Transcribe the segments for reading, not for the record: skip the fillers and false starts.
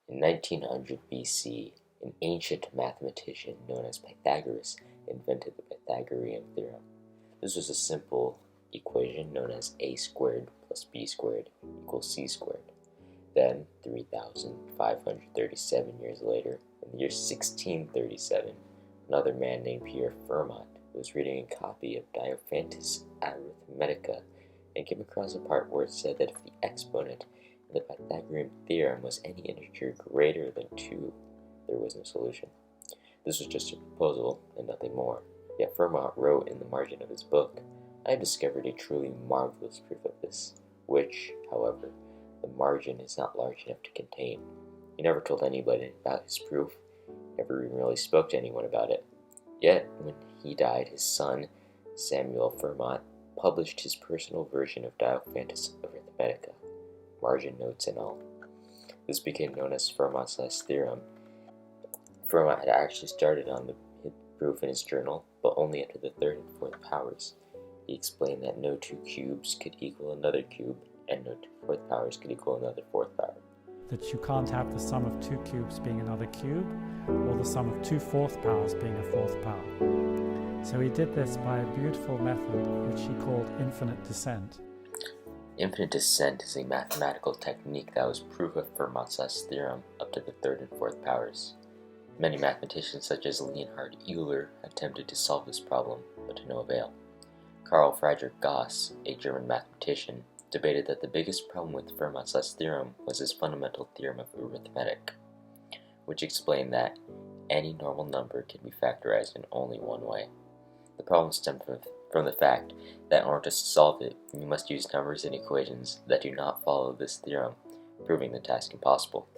In 1900 BC, an ancient mathematician known as Pythagoras invented the Pythagorean theorem. This was a simple equation known as a squared plus b squared equals c squared. Then, 3,537 years later, in the year 1637, another man named Pierre Fermat was reading a copy of Diophantus Arithmetica and came across a part where it said that if the exponent in the Pythagorean theorem was any integer greater than 2, there was no solution. This was just a proposal and nothing more. Yet Fermat wrote in the margin of his book, "I have discovered a truly marvelous proof of this," which, however, the margin is not large enough to contain. He never told anybody about his proof, never even really spoke to anyone about it. Yet, when he died, his son, Samuel Fermat, published his personal version of Diophantus Arithmetica, margin notes and all. This became known as Fermat's last theorem. Fermat had actually started on the proof in his journal, but only after the third and fourth powers. He explained that no two cubes could equal another cube, and no two fourth powers could equal another fourth power. That you can't have the sum of two cubes being another cube, or the sum of two fourth powers being a fourth power. So he did this by a beautiful method which he called infinite descent. Infinite descent is a mathematical technique that was proof of Fermat's last theorem up to the third and fourth powers. Many mathematicians such as Leonhard Euler attempted to solve this problem, but to no avail. Carl Friedrich Gauss, a German mathematician, debated that the biggest problem with Fermat's last theorem was his fundamental theorem of arithmetic, which explained that any normal number can be factorized in only one way. The problem stemmed from the fact that in order to solve it, you must use numbers and equations that do not follow this theorem, proving the task impossible.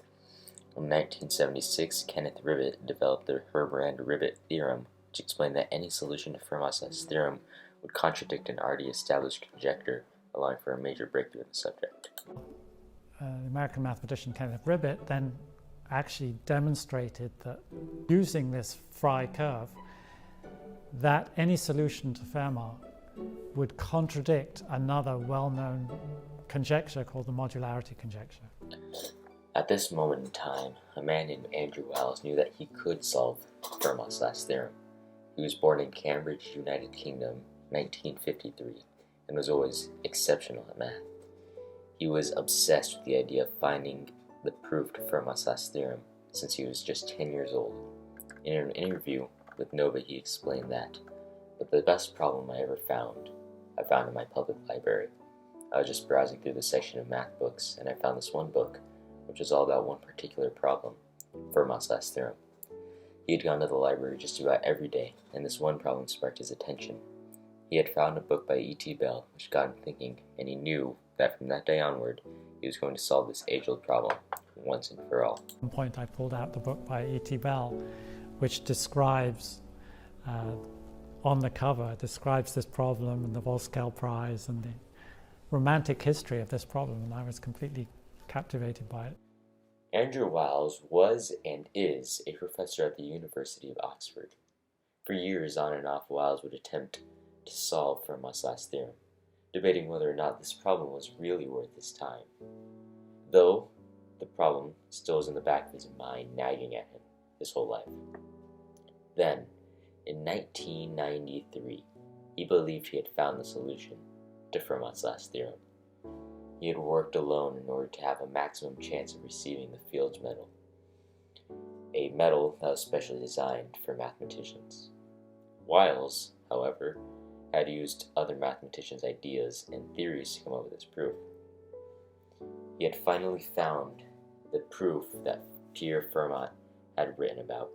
In 1976, Kenneth Ribbett developed the Herbrand-Ribbett theorem, which explained that any solution to Fermat's last theorem would contradict an already established conjecture, allowing for a major breakthrough in the subject. The American mathematician Kenneth Ribbett then actually demonstrated that using this Frey curve, that any solution to Fermat would contradict another well-known conjecture called the modularity conjecture. At this moment in time, a man named Andrew Wiles knew that he could solve Fermat's last theorem. He was born in Cambridge, United Kingdom, 1953, and was always exceptional at math. He was obsessed with the idea of finding the proof to Fermat's last theorem since he was just 10 years old. In an interview with Nova, he explained that, "But the best problem I ever found, I found in my public library. I was just browsing through the section of math books, and I found this one book, which was all about one particular problem, Fermat's last theorem. He had gone to the library just about every day, and this one problem sparked his attention. He had found a book by E.T. Bell, which got him thinking, and he knew that from that day onward, he was going to solve this age-old problem, once and for all." At one point I pulled out the book by E.T. Bell, which describes, on the cover, describes this problem and the Volscale Prize and the romantic history of this problem, and I was completely captivated by it. Andrew Wiles was and is a professor at the University of Oxford. For years on and off, Wiles would attempt to solve Fermat's last theorem, debating whether or not this problem was really worth his time. Though the problem still is in the back of his mind, nagging at him his whole life. Then, in 1993, he believed he had found the solution to Fermat's last theorem. He had worked alone in order to have a maximum chance of receiving the Fields Medal, a medal that was specially designed for mathematicians. Wiles, however, had used other mathematicians' ideas and theories to come up with his proof. He had finally found the proof that Pierre Fermat had written about.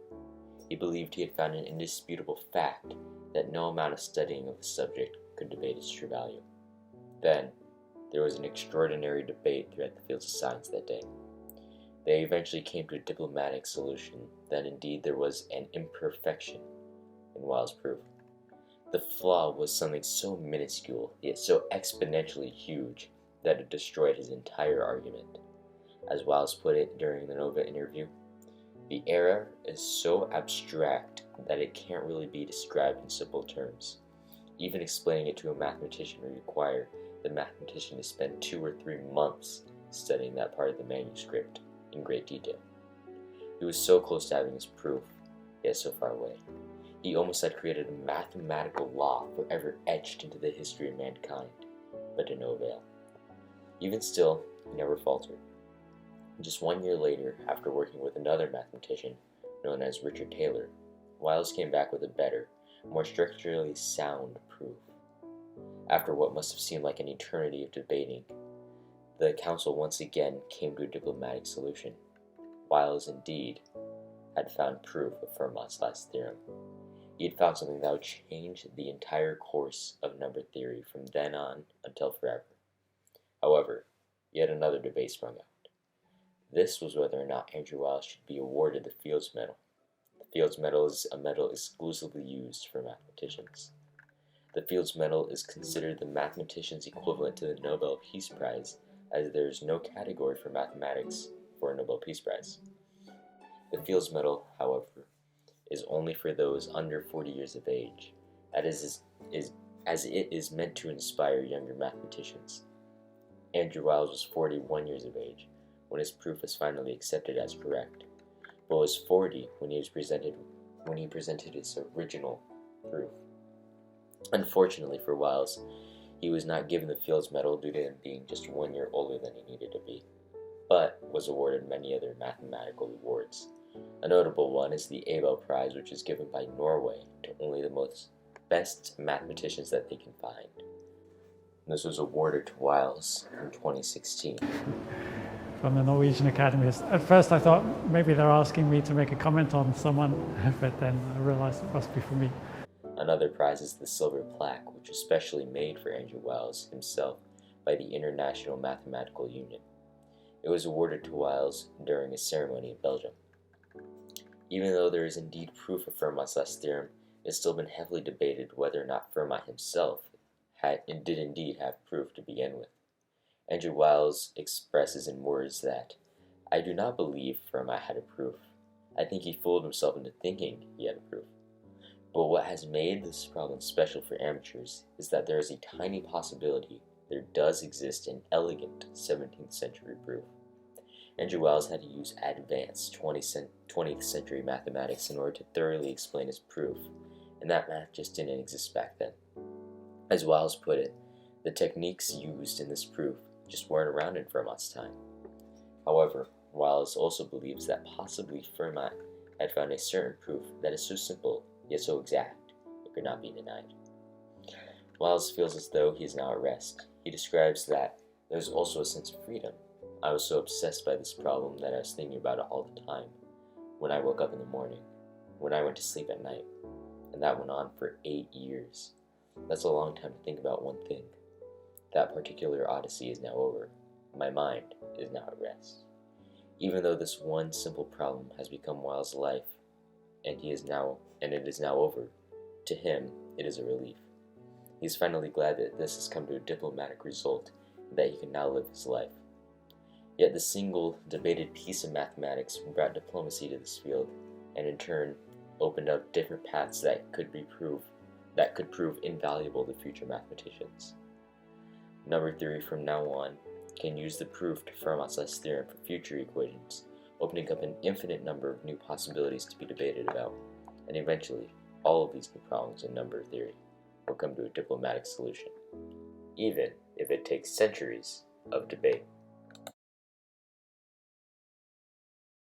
He believed he had found an indisputable fact that no amount of studying of the subject could debate its true value. Then, there was an extraordinary debate throughout the fields of science that day. They eventually came to a diplomatic solution that indeed there was an imperfection in Wiles' proof. The flaw was something so minuscule, yet so exponentially huge, that it destroyed his entire argument. As Wiles put it during the Nova interview, "The error is so abstract that it can't really be described in simple terms. Even explaining it to a mathematician would require the mathematician to spend 2 or 3 months studying that part of the manuscript in great detail." He was so close to having his proof, yet so far away. He almost had created a mathematical law forever etched into the history of mankind, but to no avail. Even still, he never faltered. Just 1 year later, after working with another mathematician known as Richard Taylor, Wiles came back with a better, more structurally sound proof. After what must have seemed like an eternity of debating, the council once again came to a diplomatic solution. Wiles, indeed, had found proof of Fermat's last theorem. He had found something that would change the entire course of number theory from then on until forever. However, yet another debate sprung out. This was whether or not Andrew Wiles should be awarded the Fields Medal. The Fields Medal is a medal exclusively used for mathematicians. The Fields Medal is considered the mathematician's equivalent to the Nobel Peace Prize, as there is no category for mathematics for a Nobel Peace Prize. The Fields Medal, however, is only for those under 40 years of age, as it is meant to inspire younger mathematicians. Andrew Wiles was 41 years of age when his proof was finally accepted as correct, but was 40 when he presented his original proof. Unfortunately for Wiles, he was not given the Fields Medal due to him being just 1 year older than he needed to be, but was awarded many other mathematical awards. A notable one is the Abel Prize, which is given by Norway to only the best mathematicians that they can find. This was awarded to Wiles in 2016. From the Norwegian Academy. At first I thought maybe they're asking me to make a comment on someone, but then I realized it must be for me. Another prize is the Silver Plaque, which was specially made for Andrew Wiles himself by the International Mathematical Union. It was awarded to Wiles during a ceremony in Belgium. Even though there is indeed proof of Fermat's last theorem, it has still been heavily debated whether or not Fermat himself did indeed have proof to begin with. Andrew Wiles expresses in words that, "I do not believe Fermat had a proof. I think he fooled himself into thinking he had a proof. But what has made this problem special for amateurs is that there is a tiny possibility there does exist an elegant 17th century proof." Andrew Wiles had to use advanced 20th century mathematics in order to thoroughly explain his proof, and that math just didn't exist back then. As Wiles put it, the techniques used in this proof just weren't around in Fermat's time. However, Wiles also believes that possibly Fermat had found a certain proof that is so simple yet so exact it could not be denied. Wiles feels as though he is now at rest. He describes that there is also a sense of freedom. "I was so obsessed by this problem that I was thinking about it all the time, when I woke up in the morning, when I went to sleep at night, and that went on for 8 years. That's a long time to think about one thing. That particular odyssey is now over. My mind is now at rest." Even though this one simple problem has become Wiles' life, and it is now over, to him it is a relief. He is finally glad that this has come to a diplomatic result, and that he can now live his life. Yet the single debated piece of mathematics brought diplomacy to this field, and in turn opened up different paths that could prove invaluable to future mathematicians. Number theory from now on can use the proof to Fermat's last theorem for future equations, opening up an infinite number of new possibilities to be debated about, and eventually all of these new problems in number theory will come to a diplomatic solution, even if it takes centuries of debate.